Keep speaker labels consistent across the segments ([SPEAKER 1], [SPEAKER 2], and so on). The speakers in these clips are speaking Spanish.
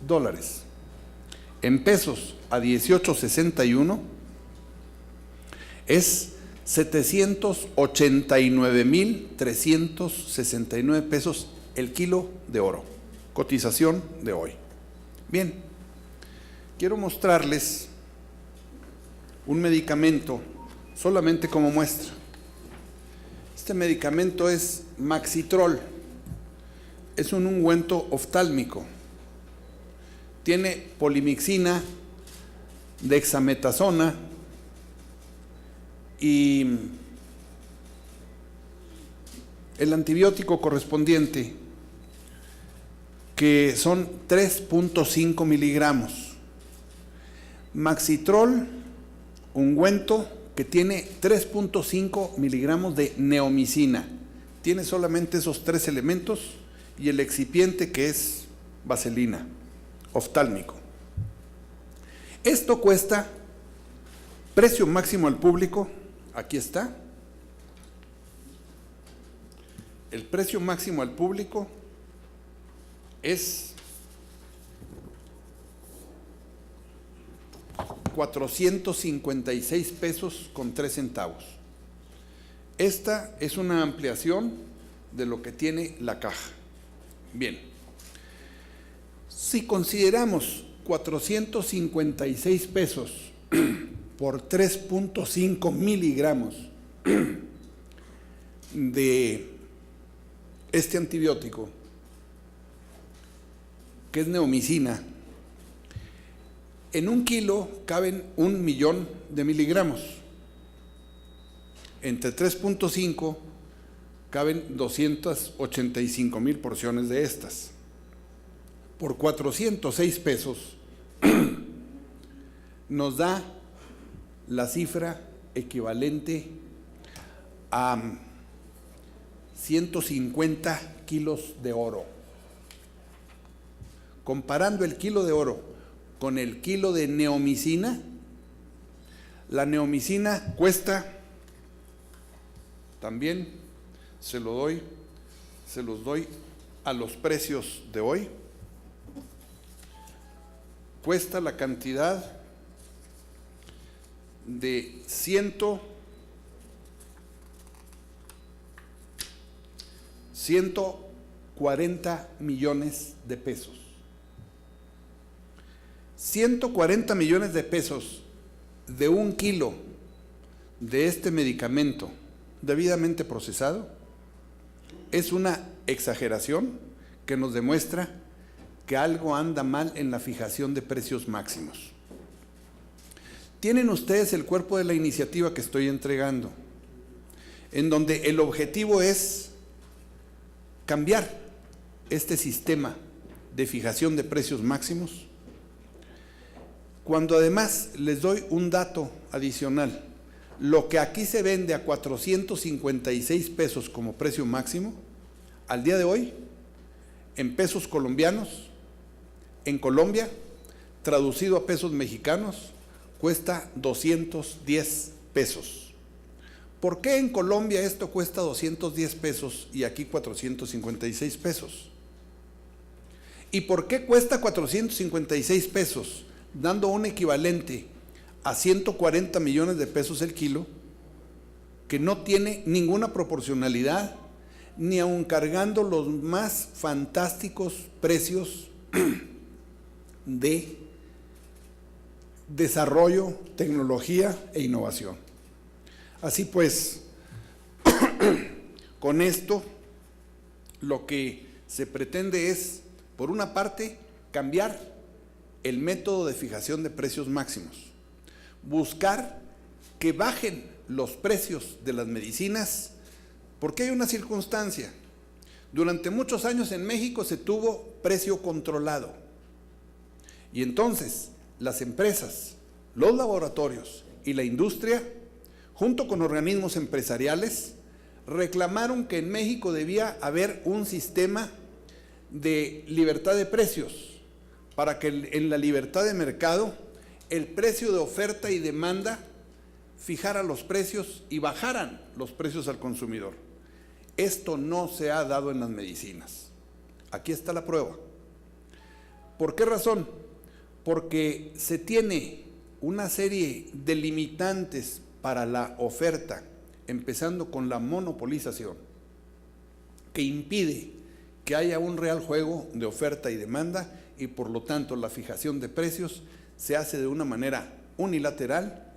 [SPEAKER 1] dólares. En pesos a 18.61 es 789.369 pesos el kilo de oro. Cotización de hoy. Bien, quiero mostrarles un medicamento solamente como muestra. Este medicamento es Maxitrol. Es un ungüento oftálmico. Tiene polimixina, dexametasona y el antibiótico correspondiente, que son 3.5 miligramos. Maxitrol, ungüento que tiene 3.5 miligramos de neomicina. Tiene solamente esos tres elementos y el excipiente, que es vaselina, oftálmico. Esto cuesta, precio máximo al público, aquí está. El precio máximo al público es 456 pesos con 3 centavos. Esta es una ampliación de lo que tiene la caja. Bien, si consideramos 456 pesos por 3.5 miligramos de este antibiótico, que es neomicina, en un kilo caben 1 millón de miligramos. Entre 3.5 caben 285,000 porciones de estas. Por 406 pesos nos da la cifra equivalente a 150 kilos de oro. Comparando el kilo de oro con el kilo de neomicina, la neomicina cuesta, también se los doy a los precios de hoy, cuesta la cantidad de 140 millones de pesos. 140 millones de pesos de un kilo de este medicamento debidamente procesado es una exageración que nos demuestra que algo anda mal en la fijación de precios máximos. Tienen ustedes el cuerpo de la iniciativa que estoy entregando, en donde el objetivo es cambiar este sistema de fijación de precios máximos, cuando además les doy un dato adicional. Lo que aquí se vende a 456 pesos como precio máximo, al día de hoy, en pesos colombianos, en Colombia, traducido a pesos mexicanos, cuesta 210 pesos. ¿Por qué en Colombia esto cuesta 210 pesos y aquí 456 pesos? ¿Y por qué cuesta 456 pesos, dando un equivalente a 140 millones de pesos el kilo, que no tiene ninguna proporcionalidad, ni aun cargando los más fantásticos precios de desarrollo, tecnología e innovación? Así pues, con esto lo que se pretende es, por una parte, cambiar el método de fijación de precios máximos, buscar que bajen los precios de las medicinas, porque hay una circunstancia. Durante muchos años en México se tuvo precio controlado, y entonces las empresas, los laboratorios y la industria, junto con organismos empresariales, reclamaron que en México debía haber un sistema de libertad de precios, para que en la libertad de mercado el precio de oferta y demanda fijara los precios y bajaran los precios al consumidor. Esto no se ha dado en las medicinas. Aquí está la prueba. ¿Por qué razón? Porque se tiene una serie de limitantes para la oferta, empezando con la monopolización, que impide que haya un real juego de oferta y demanda, y por lo tanto la fijación de precios se hace de una manera unilateral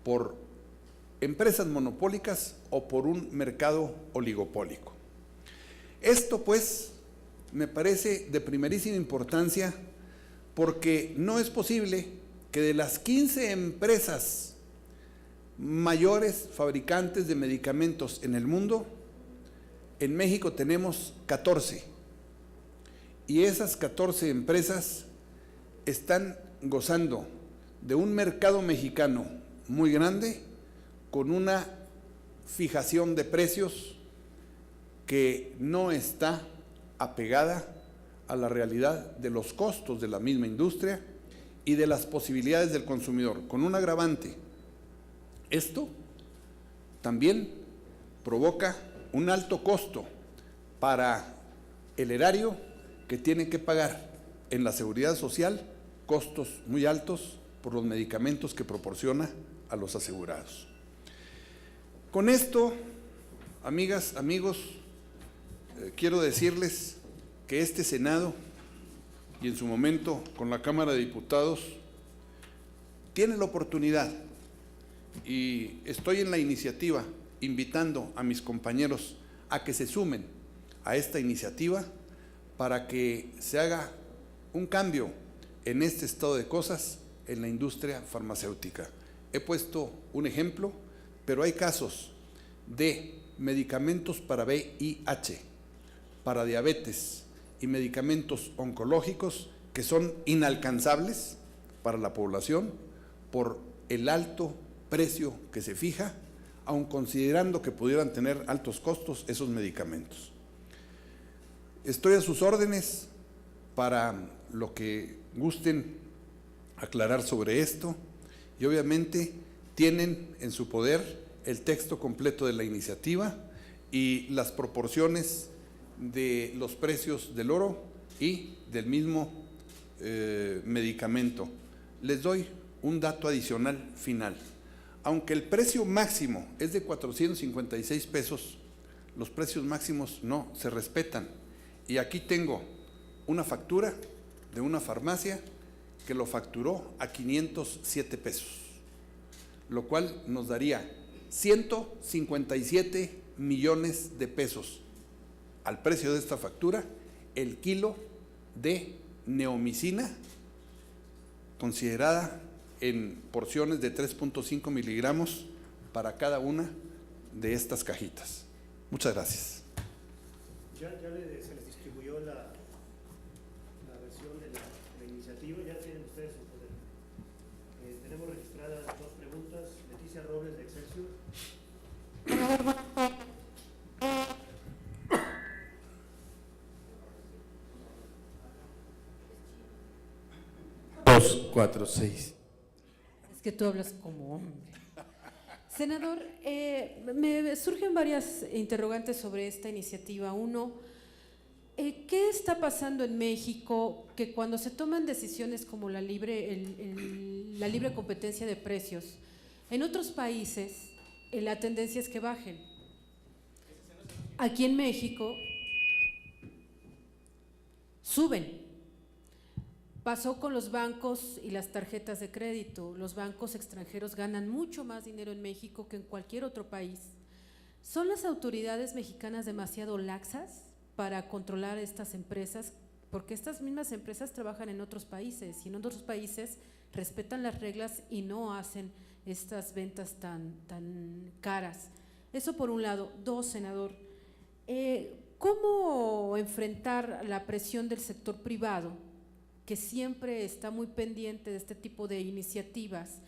[SPEAKER 1] por empresas monopólicas o por un mercado oligopólico. Esto pues me parece de primerísima importancia, porque no es posible que de las 15 empresas mayores fabricantes de medicamentos en el mundo, en México tenemos 14, y esas 14 empresas están gozando de un mercado mexicano muy grande, con una fijación de precios que no está apegada a la realidad de los costos de la misma industria y de las posibilidades del consumidor, con un agravante. Esto también provoca un alto costo para el erario, que tiene que pagar en la seguridad social costos muy altos por los medicamentos que proporciona a los asegurados. Con esto, amigas, amigos, quiero decirles que este Senado, y en su momento con la Cámara de Diputados, tiene la oportunidad, y estoy en la iniciativa invitando a mis compañeros a que se sumen a esta iniciativa para que se haga un cambio en este estado de cosas en la industria farmacéutica. He puesto un ejemplo, pero hay casos de medicamentos para VIH, para diabetes y medicamentos oncológicos que son inalcanzables para la población por el alto precio que se fija, aun considerando que pudieran tener altos costos esos medicamentos. Estoy a sus órdenes para lo que gusten aclarar sobre esto, y obviamente tienen en su poder el texto completo de la iniciativa y las proporciones de los precios del oro y del mismo medicamento. Les doy un dato adicional final. Aunque el precio máximo es de 456 pesos, los precios máximos no se respetan. Y aquí tengo una factura de una farmacia que lo facturó a 507 pesos, lo cual nos daría 157 millones de pesos al precio de esta factura el kilo de neomicina, considerada en porciones de 3.5 miligramos para cada una de estas cajitas. Muchas gracias.
[SPEAKER 2] Se les distribuyó la versión de la iniciativa, ya tienen ustedes su poder. Tenemos registradas dos preguntas. Leticia Robles, de Excelsior.
[SPEAKER 3] Dos, cuatro, seis.
[SPEAKER 4] Es que tú hablas como hombre. Senador, me surgen varias interrogantes sobre esta iniciativa. Uno, ¿qué está pasando en México que cuando se toman decisiones como la libre competencia de precios, en otros países la tendencia es que bajen? Aquí en México suben. Pasó con los bancos y las tarjetas de crédito. Los bancos extranjeros ganan mucho más dinero en México que en cualquier otro país. ¿Son las autoridades mexicanas demasiado laxas para controlar estas empresas? Porque estas mismas empresas trabajan en otros países y en otros países respetan las reglas y no hacen estas ventas tan caras. Eso por un lado. Dos, senador, ¿cómo enfrentar la presión del sector privado, que siempre está muy pendiente de este tipo de iniciativas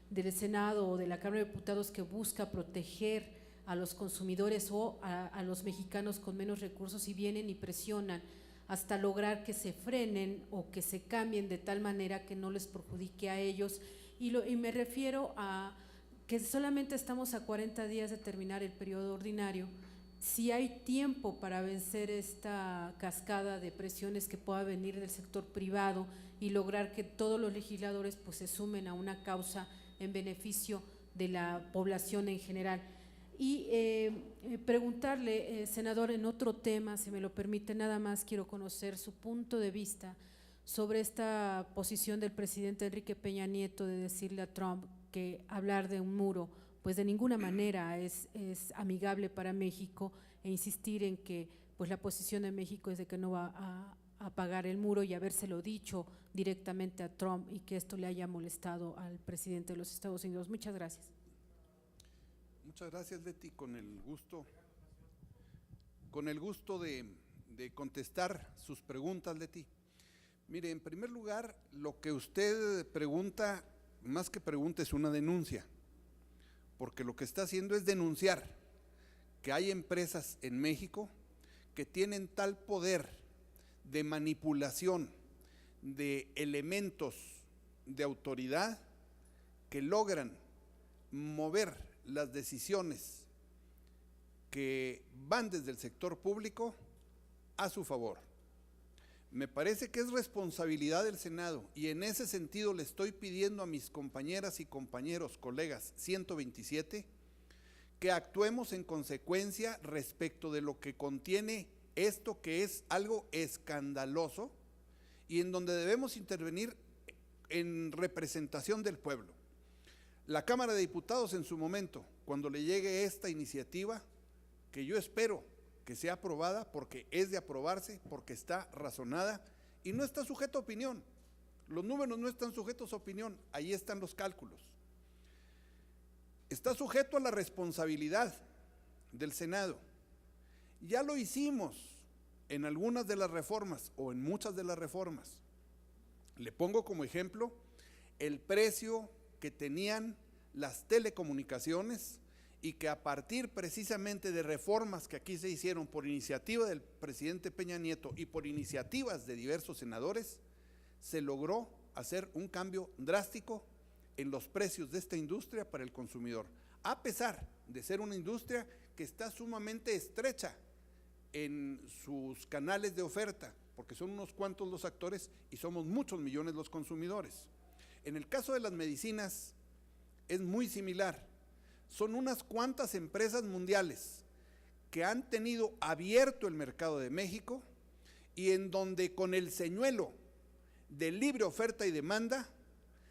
[SPEAKER 4] del Senado o de la Cámara de Diputados, que busca proteger a los consumidores o a los mexicanos con menos recursos, y vienen y presionan hasta lograr que se frenen o que se cambien de tal manera que no les perjudique a ellos? Y me refiero a que solamente estamos a 40 días de terminar el periodo ordinario si hay tiempo para vencer esta cascada de presiones que pueda venir del sector privado y lograr que todos los legisladores pues se sumen a una causa en beneficio de la población en general. Y preguntarle, senador, en otro tema, si me lo permite, nada más quiero conocer su punto de vista sobre esta posición del presidente Enrique Peña Nieto de decirle a Trump que hablar de un muro pues de ninguna manera es amigable para México, e insistir en que pues la posición de México es de que no va a pagar el muro, y habérselo dicho directamente a Trump y que esto le haya molestado al presidente de los Estados Unidos. Muchas gracias.
[SPEAKER 1] Muchas gracias, Leti, con el gusto de contestar sus preguntas, Leti. Mire, en primer lugar, lo que usted pregunta, más que pregunta, es una denuncia, porque lo que está haciendo es denunciar que hay empresas en México que tienen tal poder de manipulación de elementos de autoridad que logran mover las decisiones que van desde el sector público a su favor. Me parece que es responsabilidad del Senado, y en ese sentido le estoy pidiendo a mis compañeras y compañeros, colegas 127, que actuemos en consecuencia respecto de lo que contiene esto, que es algo escandaloso y en donde debemos intervenir en representación del pueblo. La Cámara de Diputados en su momento, cuando le llegue esta iniciativa, que yo espero que sea aprobada, porque es de aprobarse, porque está razonada y no está sujeta a opinión. Los números no están sujetos a opinión, ahí están los cálculos. Está sujeto a la responsabilidad del Senado. Ya lo hicimos en algunas de las reformas o en muchas de las reformas. Le pongo como ejemplo el precio que tenían las telecomunicaciones, y que a partir precisamente de reformas que aquí se hicieron por iniciativa del presidente Peña Nieto y por iniciativas de diversos senadores, se logró hacer un cambio drástico en los precios de esta industria para el consumidor, a pesar de ser una industria que está sumamente estrecha en sus canales de oferta, porque son unos cuantos los actores y somos muchos millones los consumidores. En el caso de las medicinas es muy similar. Son unas cuantas empresas mundiales que han tenido abierto el mercado de México, y en donde con el señuelo de libre oferta y demanda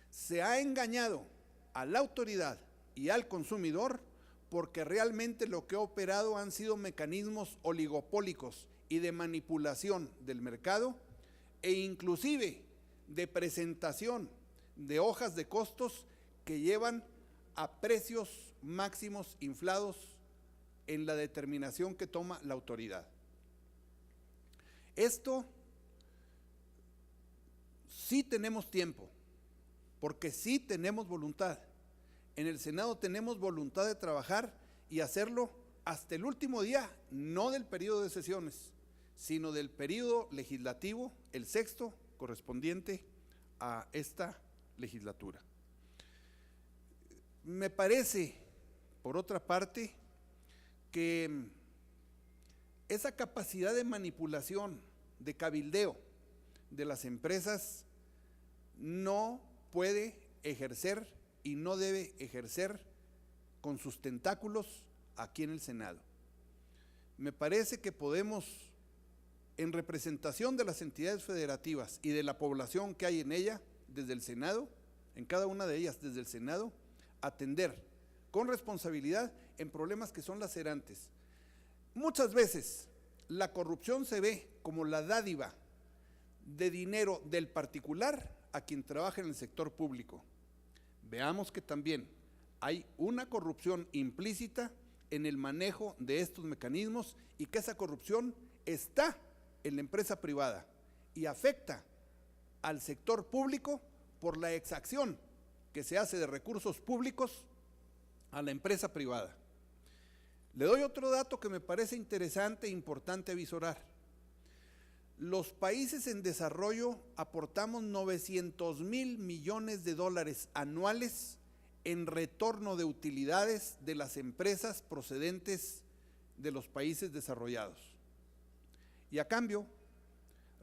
[SPEAKER 1] se ha engañado a la autoridad y al consumidor, porque realmente lo que ha operado han sido mecanismos oligopólicos y de manipulación del mercado, e inclusive de presentación de hojas de costos que llevan a precios máximos inflados en la determinación que toma la autoridad. Esto sí tenemos tiempo, porque sí tenemos voluntad. En el Senado tenemos voluntad de trabajar y hacerlo hasta el último día, no del periodo de sesiones, sino del periodo legislativo, el sexto, correspondiente a esta legislatura. Me parece, por otra parte, que esa capacidad de manipulación, de cabildeo de las empresas no puede ejercer y no debe ejercer con sus tentáculos aquí en el Senado. Me parece que podemos, en representación de las entidades federativas y de la población que hay en ella, desde el Senado, en cada una de ellas desde el Senado, atender con responsabilidad en problemas que son lacerantes. Muchas veces la corrupción se ve como la dádiva de dinero del particular a quien trabaja en el sector público. Veamos que también hay una corrupción implícita en el manejo de estos mecanismos, y que esa corrupción está en la empresa privada y afecta al sector público por la exacción que se hace de recursos públicos a la empresa privada. Le doy otro dato que me parece interesante e importante avisorar. Los países en desarrollo aportamos 900,000 millones de dólares anuales en retorno de utilidades de las empresas procedentes de los países desarrollados. Y a cambio,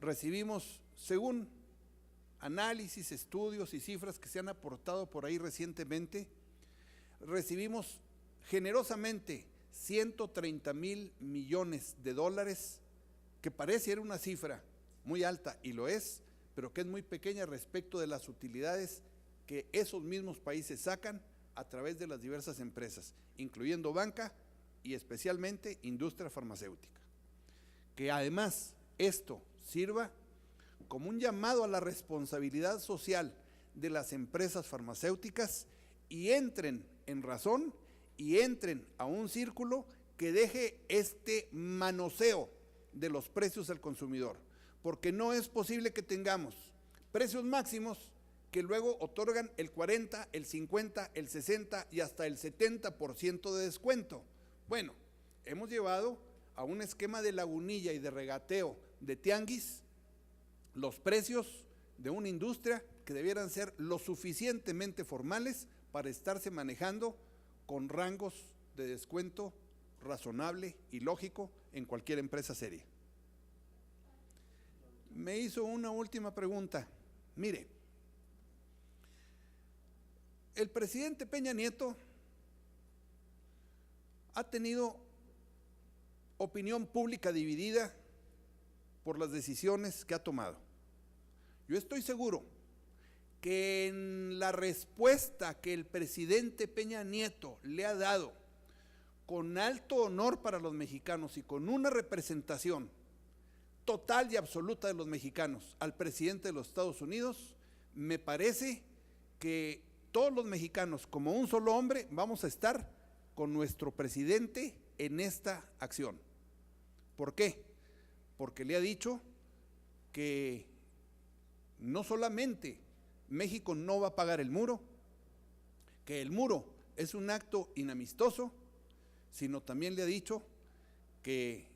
[SPEAKER 1] recibimos, según análisis, estudios y cifras que se han aportado por ahí recientemente, recibimos generosamente 130,000 millones de dólares, que parece ser una cifra muy alta, y lo es, pero que es muy pequeña respecto de las utilidades que esos mismos países sacan a través de las diversas empresas, incluyendo banca y especialmente industria farmacéutica. Que además esto sirva como un llamado a la responsabilidad social de las empresas farmacéuticas y entren en razón y entren a un círculo que deje este manoseo de los precios al consumidor, porque no es posible que tengamos precios máximos que luego otorgan el 40, el 50, el 60 y hasta el 70% de descuento. Bueno, hemos llevado a un esquema de lagunilla y de regateo de tianguis los precios de una industria que debieran ser lo suficientemente formales para estarse manejando con rangos de descuento razonable y lógico en cualquier empresa seria. Me hizo una última pregunta. Mire, el presidente Peña Nieto ha tenido opinión pública dividida por las decisiones que ha tomado. Yo estoy seguro que en la respuesta que el presidente Peña Nieto le ha dado con alto honor para los mexicanos y con una representación total y absoluta de los mexicanos al presidente de los Estados Unidos, me parece que todos los mexicanos, como un solo hombre, vamos a estar con nuestro presidente en esta acción. ¿Por qué? Porque le ha dicho que no solamente México no va a pagar el muro, que el muro es un acto inamistoso, sino también le ha dicho que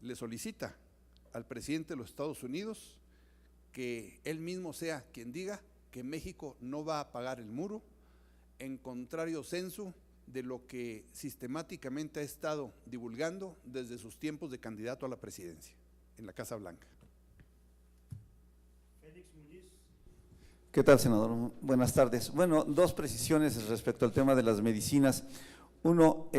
[SPEAKER 1] le solicita al presidente de los Estados Unidos que él mismo sea quien diga que México no va a pagar el muro, en contrario sensu de lo que sistemáticamente ha estado divulgando desde sus tiempos de candidato a la presidencia en la Casa Blanca.
[SPEAKER 2] Félix Muñiz.
[SPEAKER 3] ¿Qué tal, senador? Buenas tardes. Bueno, dos precisiones respecto al tema de las medicinas. Uno,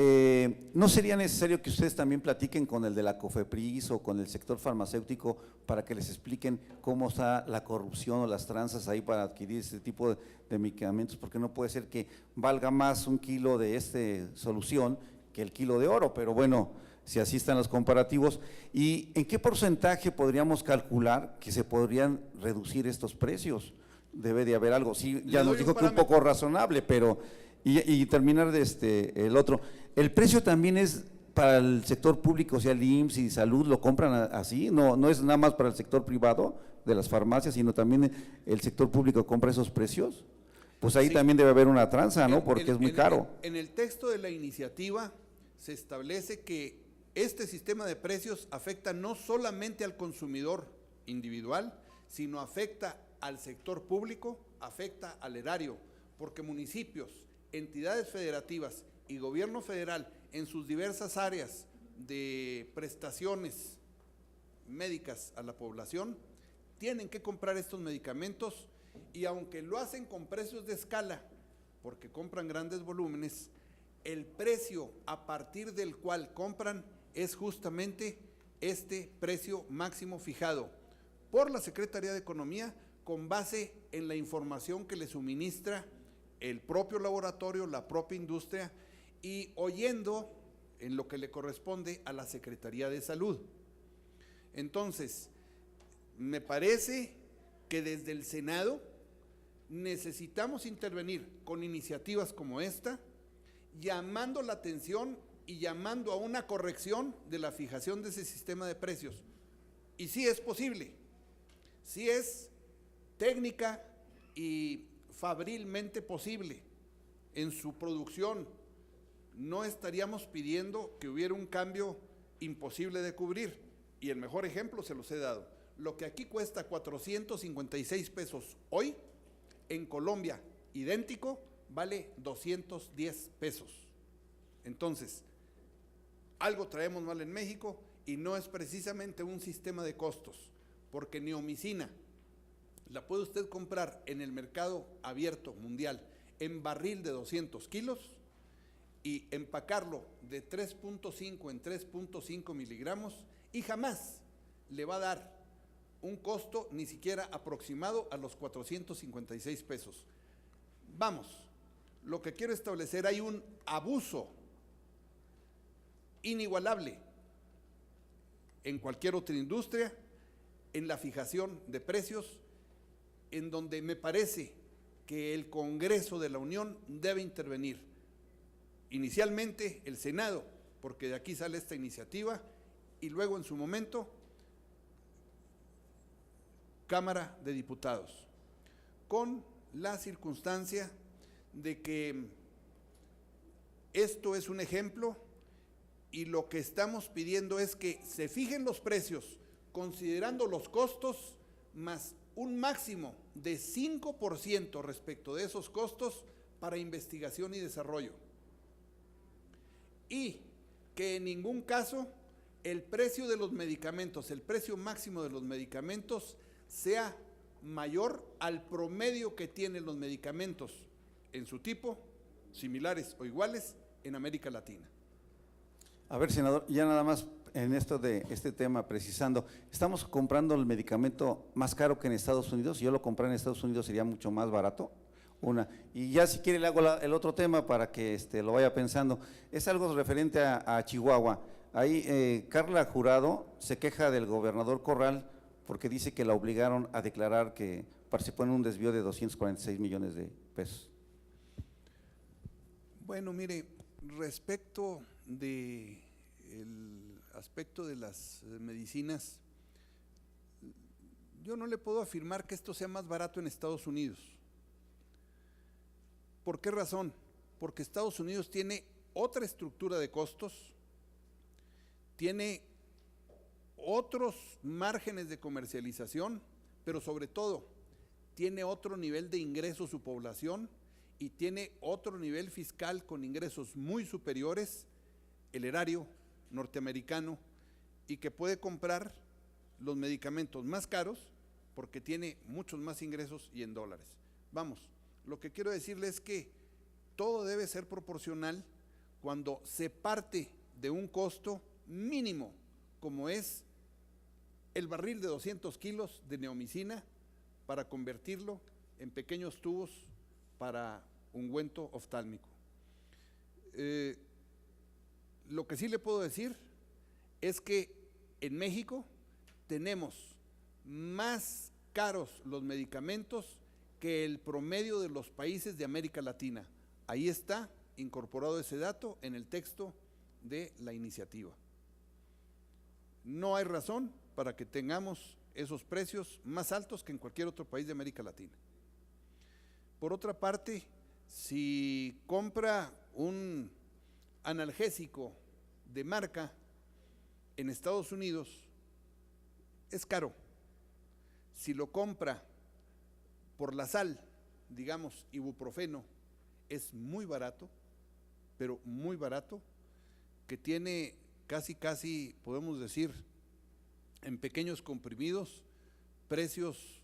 [SPEAKER 3] ¿no sería necesario que ustedes también platiquen con el de la COFEPRIS o con el sector farmacéutico para que les expliquen cómo está la corrupción o las tranzas ahí para adquirir este tipo de medicamentos? Porque no puede ser que valga más un kilo de esta solución que el kilo de oro, pero bueno, si así están los comparativos. ¿Y en qué porcentaje podríamos calcular que se podrían reducir estos precios? Debe de haber algo. Sí, ya nos dijo que un poco razonable, pero… Y terminar de el otro, el precio también es para el sector público, o sea, el IMSS y salud, ¿lo compran así? No es nada más para el sector privado de las farmacias, sino también el sector público compra esos precios. Pues ahí sí, también debe haber una tranza, ¿no? Porque es muy caro.
[SPEAKER 1] En el texto de la iniciativa se establece que este sistema de precios afecta no solamente al consumidor individual, sino afecta al sector público, afecta al erario, porque municipios, entidades federativas y gobierno federal en sus diversas áreas de prestaciones médicas a la población tienen que comprar estos medicamentos, y aunque lo hacen con precios de escala porque compran grandes volúmenes, el precio a partir del cual compran es justamente este precio máximo fijado por la Secretaría de Economía con base en la información que le suministra el propio laboratorio, la propia industria, y oyendo en lo que le corresponde a la Secretaría de Salud. Entonces, me parece que desde el Senado necesitamos intervenir con iniciativas como esta, llamando la atención y llamando a una corrección de la fijación de ese sistema de precios. Y sí es posible, sí es técnica y fabrilmente posible en su producción. No estaríamos pidiendo que hubiera un cambio imposible de cubrir, y el mejor ejemplo se los he dado. Lo que aquí cuesta 456 pesos hoy, en Colombia, idéntico, vale 210 pesos. Entonces, algo traemos mal en México y no es precisamente un sistema de costos, porque neomicina la puede usted comprar en el mercado abierto mundial en barril de 200 kilos y empacarlo de 3.5 en 3.5 miligramos y jamás le va a dar un costo ni siquiera aproximado a los 456 pesos. Vamos, lo que quiero establecer, hay un abuso inigualable en cualquier otra industria en la fijación de precios, en donde me parece que el Congreso de la Unión debe intervenir. Inicialmente el Senado, porque de aquí sale esta iniciativa, y luego en su momento Cámara de Diputados, con la circunstancia de que esto es un ejemplo y lo que estamos pidiendo es que se fijen los precios considerando los costos más un máximo de 5% respecto de esos costos para investigación y desarrollo. Y que en ningún caso el precio de los medicamentos, el precio máximo de los medicamentos sea mayor al promedio que tienen los medicamentos en su tipo, similares o iguales, en América Latina.
[SPEAKER 3] A ver, senador, ya nada más en esto de este tema, precisando, estamos comprando el medicamento más caro que en Estados Unidos. Si yo lo comprara en Estados Unidos sería mucho más barato. Y ya si quiere le hago el otro tema para que lo vaya pensando. Es algo referente a Chihuahua. Ahí Carla Jurado se queja del gobernador Corral porque dice que la obligaron a declarar que participó en un desvío de 246 millones de pesos.
[SPEAKER 1] Bueno, mire, respecto de el aspecto de las medicinas, yo no le puedo afirmar que esto sea más barato en Estados Unidos. ¿Por qué razón? Porque Estados Unidos tiene otra estructura de costos, tiene otros márgenes de comercialización, pero sobre todo tiene otro nivel de ingreso su población y tiene otro nivel fiscal con ingresos muy superiores, el erario norteamericano, y que puede comprar los medicamentos más caros porque tiene muchos más ingresos y en dólares. Vamos, lo que quiero decirles es que todo debe ser proporcional cuando se parte de un costo mínimo, como es el barril de 200 kilos de neomicina para convertirlo en pequeños tubos para ungüento oftálmico. Lo que sí le puedo decir es que en México tenemos más caros los medicamentos que el promedio de los países de América Latina. Ahí está incorporado ese dato en el texto de la iniciativa. No hay razón para que tengamos esos precios más altos que en cualquier otro país de América Latina. Por otra parte, si compra un analgésico de marca en Estados Unidos, es caro. Si lo compra por la sal, digamos ibuprofeno, es muy barato, pero muy barato, que tiene casi, podemos decir, en pequeños comprimidos, precios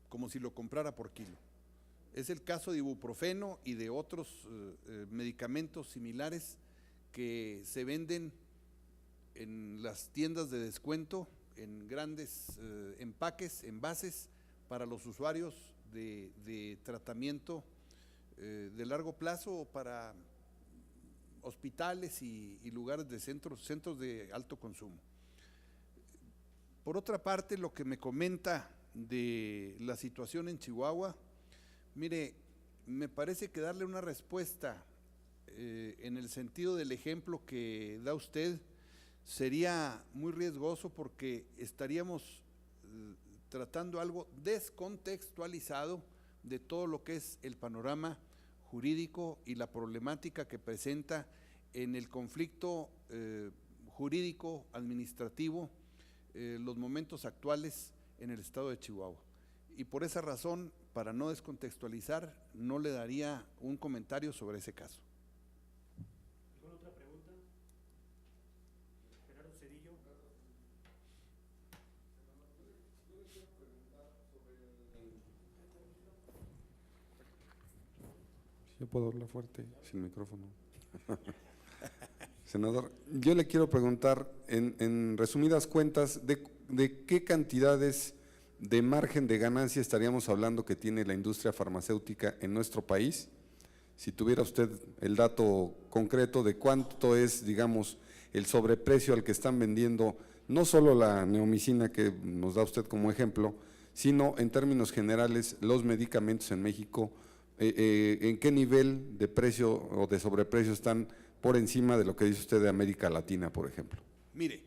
[SPEAKER 1] como si lo comprara por kilo. Es el caso de ibuprofeno y de otros medicamentos similares que se venden en las tiendas de descuento, en grandes empaques, envases, para los usuarios de tratamiento de largo plazo o para hospitales y lugares de centros de alto consumo. Por otra parte, lo que me comenta de la situación en Chihuahua, mire, me parece que darle una respuesta en el sentido del ejemplo que da usted sería muy riesgoso porque estaríamos tratando algo descontextualizado de todo lo que es el panorama jurídico y la problemática que presenta en el conflicto jurídico administrativo los momentos actuales en el estado de Chihuahua. Y por esa razón, para no descontextualizar, no le daría un comentario sobre ese caso.
[SPEAKER 2] ¿Alguna otra pregunta?
[SPEAKER 5] ¿Le puedo hablar fuerte, sin micrófono? Senador, yo le quiero preguntar, en resumidas cuentas, ¿de qué cantidades de margen de ganancia estaríamos hablando que tiene la industria farmacéutica en nuestro país? Si tuviera usted el dato concreto de cuánto es, digamos, el sobreprecio al que están vendiendo, no solo la neomicina que nos da usted como ejemplo, sino en términos generales los medicamentos en México, ¿en qué nivel de precio o de sobreprecio están por encima de lo que dice usted de América Latina, por ejemplo?
[SPEAKER 1] Mire,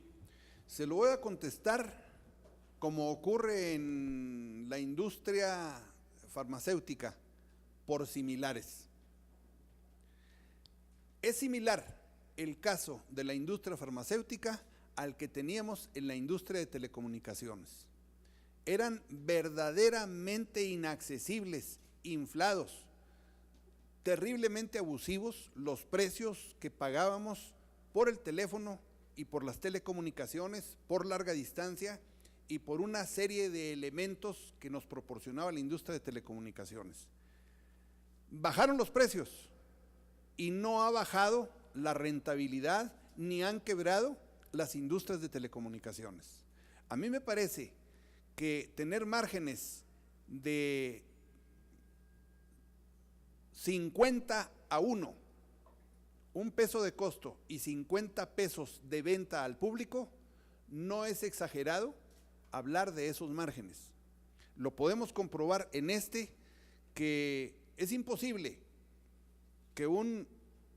[SPEAKER 1] se lo voy a contestar como ocurre en la industria farmacéutica, por similares. Es similar el caso de la industria farmacéutica al que teníamos en la industria de telecomunicaciones. Eran verdaderamente inaccesibles, inflados, terriblemente abusivos los precios que pagábamos por el teléfono y por las telecomunicaciones, por larga distancia y por una serie de elementos que nos proporcionaba la industria de telecomunicaciones. Bajaron los precios y no ha bajado la rentabilidad ni han quebrado las industrias de telecomunicaciones. A mí me parece que tener márgenes de 50-1, un peso de costo y 50 pesos de venta al público, no es exagerado hablar de esos márgenes. Lo podemos comprobar en que es imposible que un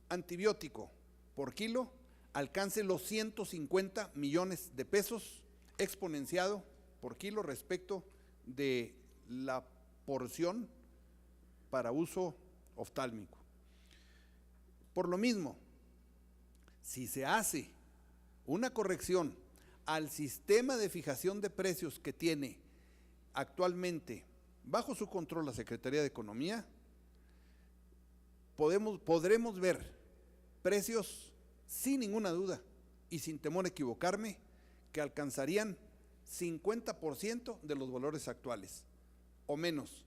[SPEAKER 1] antibiótico por kilo alcance los 150 millones de pesos, exponenciado por kilo respecto de la porción para uso oftálmico. Por lo mismo, si se hace una corrección al sistema de fijación de precios que tiene actualmente bajo su control la Secretaría de Economía, podremos ver precios sin ninguna duda y sin temor a equivocarme que alcanzarían 50% de los valores actuales o menos.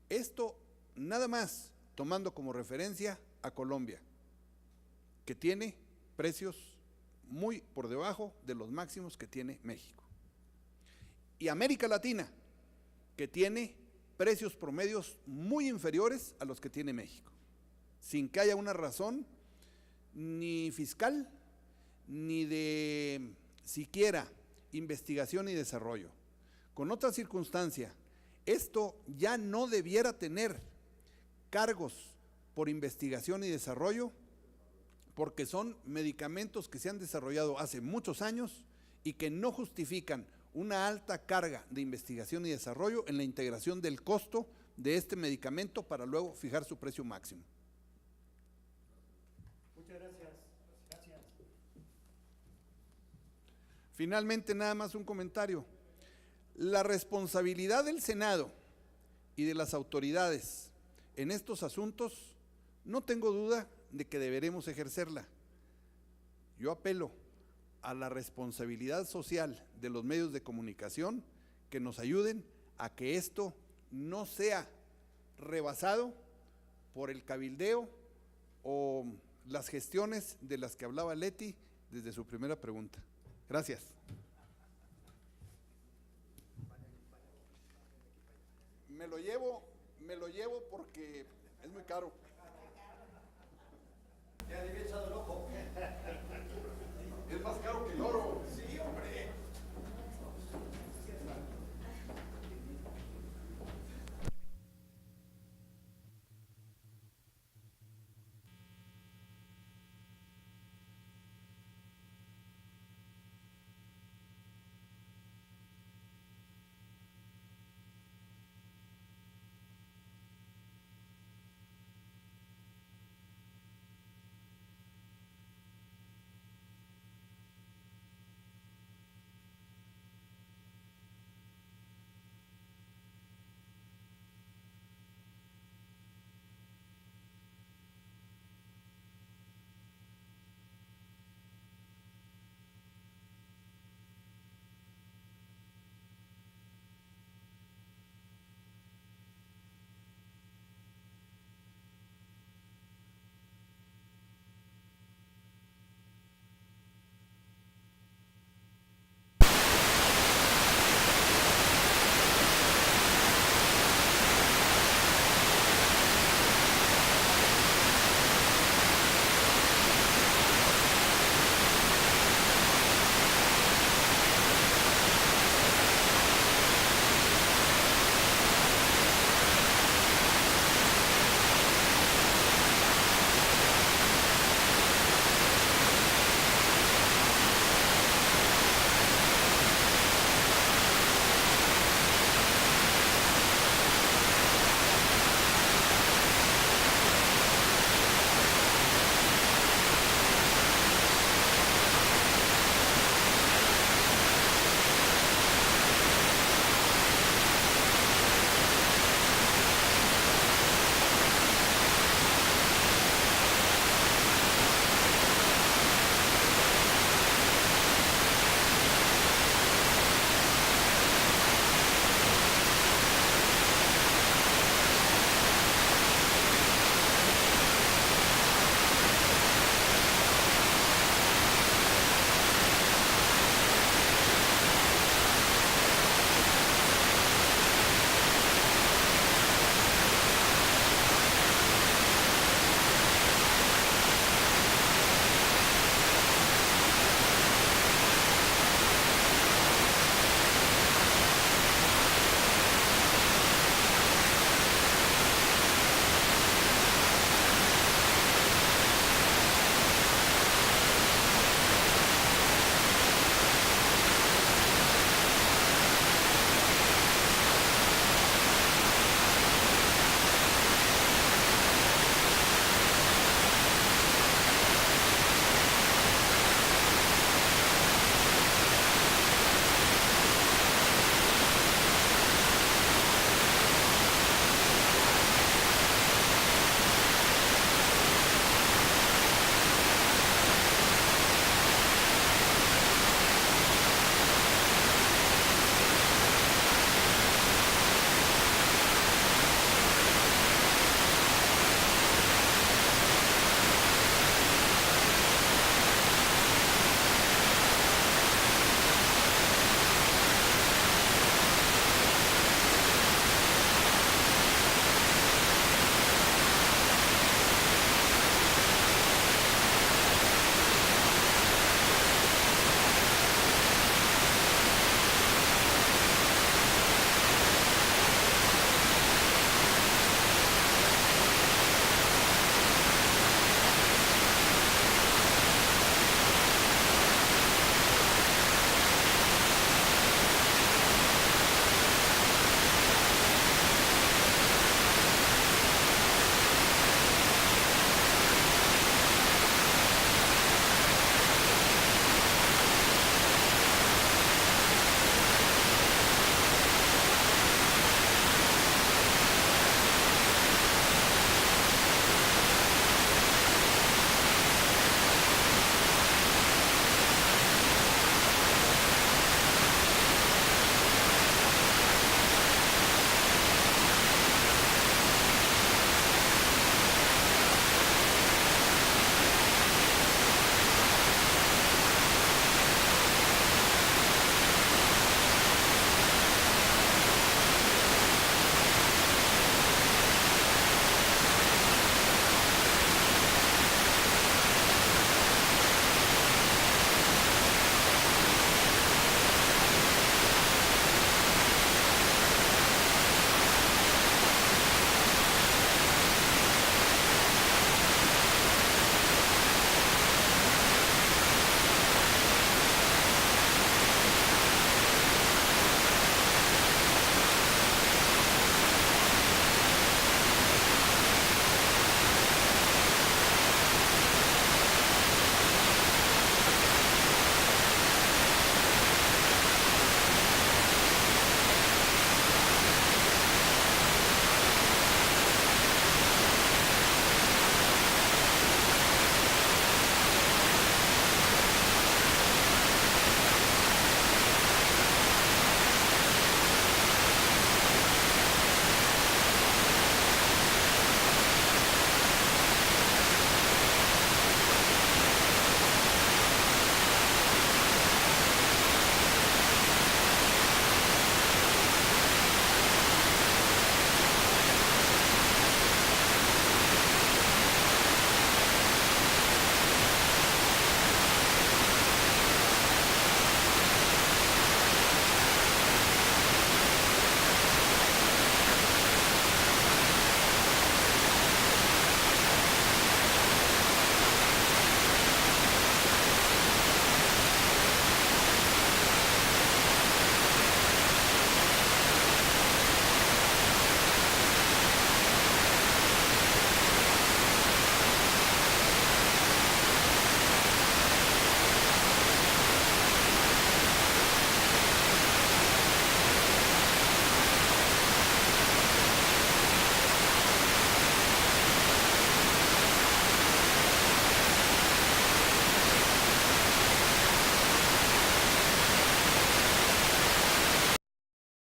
[SPEAKER 1] Esto nada más tomando como referencia a Colombia, que tiene precios muy por debajo de los máximos que tiene México. Y América Latina, que tiene precios promedios muy inferiores a los que tiene México, sin que haya una razón ni fiscal, ni de siquiera investigación y desarrollo. Con otra circunstancia, esto ya no debiera tener cargos por investigación y desarrollo, porque son medicamentos que se han desarrollado hace muchos años y que no justifican una alta carga de investigación y desarrollo en la integración del costo de este medicamento para luego fijar su precio máximo.
[SPEAKER 2] Muchas gracias. Gracias.
[SPEAKER 1] Finalmente, nada más un comentario. La responsabilidad del Senado y de las autoridades en estos asuntos, no tengo duda de que deberemos ejercerla. Yo apelo a la responsabilidad social de los medios de comunicación que nos ayuden a que esto no sea rebasado por el cabildeo o las gestiones de las que hablaba Leti desde su primera pregunta. Gracias. Me lo llevo porque es muy caro.
[SPEAKER 3] Ya le había echado el ojo.
[SPEAKER 1] Es más caro que el oro.